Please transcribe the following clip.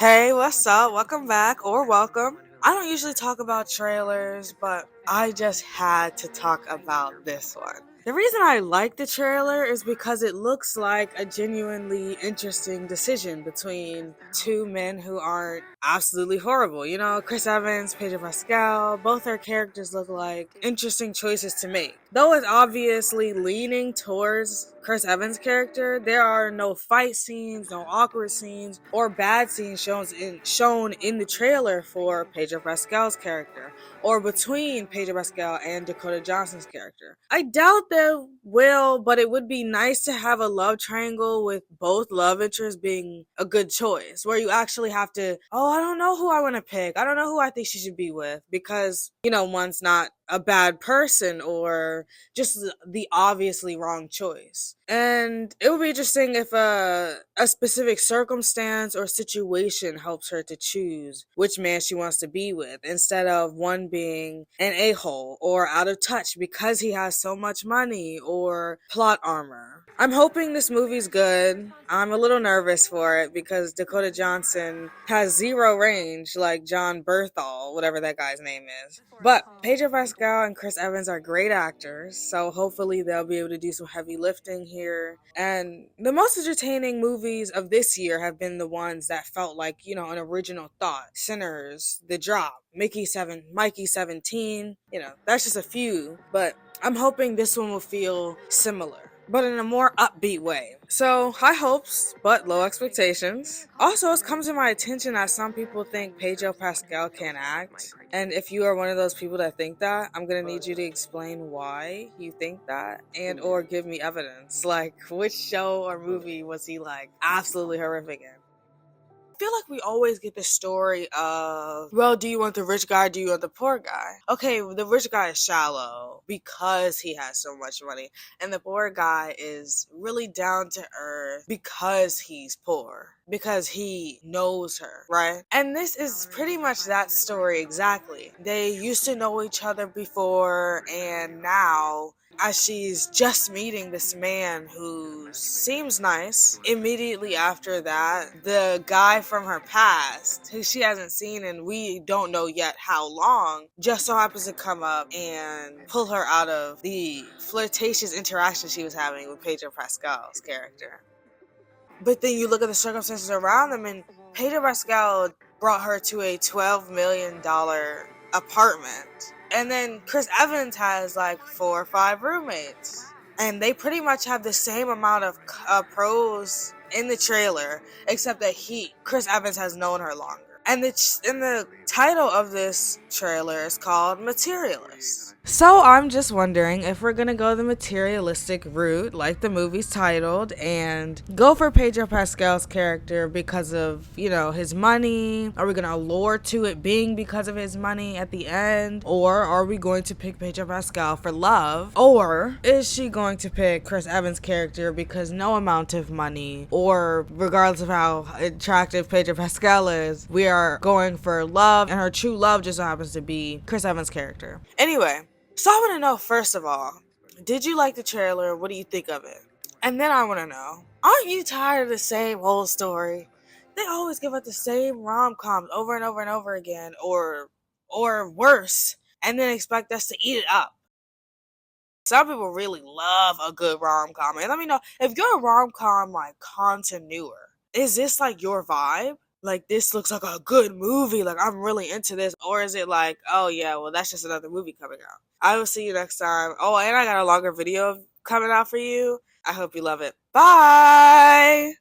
Hey, what's up? Welcome back or welcome. I don't usually talk about trailers, but I just had to talk about this one. The reason I like the trailer is because it looks like a genuinely interesting decision between two men who aren't absolutely horrible. You know, Chris Evans, Pedro Pascal, both their characters look like interesting choices to make. Though it's obviously leaning towards Chris Evans' character, there are no fight scenes, no awkward scenes, or bad scenes shown in the trailer for Pedro Pascal's character, or between Pedro Pascal and Dakota Johnson's character. I doubt they will, but it would be nice to have a love triangle with both love interests being a good choice, where you actually have to, I don't know who I want to pick. I don't know who I think she should be with because, one's not a bad person or just the obviously wrong choice. And it would be interesting if a specific circumstance or situation helps her to choose which man she wants to be with, instead of one being an a-hole or out of touch because he has so much money or plot armor. I'm hoping this movie's good. I'm a little nervous for it because Dakota Johnson has zero range, like John Berthal, whatever that guy's name is. But Pedro Pascal and Chris Evans are great actors, so hopefully they'll be able to do some heavy lifting here. And the most entertaining movies of this year have been the ones that felt like, an original thought. Sinners, The Drop, Mikey 17, that's just a few. But I'm hoping this one will feel similar, but in a more upbeat way. So, high hopes, but low expectations. Also, it's come to my attention that some people think Pedro Pascal can act. And if you are one of those people that think that, I'm gonna need you to explain why you think that and or give me evidence. Like, which show or movie was he like absolutely horrific in? I feel like we always get the story of, well, do you want the rich guy? Do you want the poor guy? Okay, the rich guy is shallow because he has so much money, and the poor guy is really down to earth because he's poor, because he knows her, right? And this is pretty much that story exactly. They used to know each other before, and now as she's just meeting this man who seems nice, immediately after that, the guy from her past, who she hasn't seen and we don't know yet how long, just so happens to come up and pull her out of the flirtatious interaction she was having with Pedro Pascal's character. But then you look at the circumstances around them, and Pedro Pascal brought her to a $12 million apartment. And then Chris Evans has like 4 or 5 roommates. And they pretty much have the same amount of pros in the trailer, except that Chris Evans, has known her longer. And the title of this trailer is called Materialists. So I'm just wondering if we're gonna go the materialistic route, like the movie's titled, and go for Pedro Pascal's character because of, his money. Are we gonna allure to it being because of his money at the end? Or are we going to pick Pedro Pascal for love? Or is she going to pick Chris Evans' character because no amount of money, or regardless of how attractive Pedro Pascal is, we are going for love, and her true love just so happens to be Chris Evans' character. Anyway, so I want to know, first of all, did you like the trailer? What do you think of it? And then I want to know, aren't you tired of the same old story? They always give us the same rom-coms over and over and over again, or worse, and then expect us to eat it up. Some people really love a good rom-com. And let me know, if you're a rom-com like connoisseur, is this like your vibe? Like, this looks like a good movie, like I'm really into this? Or is it like, oh yeah, well, that's just another movie coming out? I will see you next time. Oh, and I got a longer video coming out for you. I hope you love it. Bye!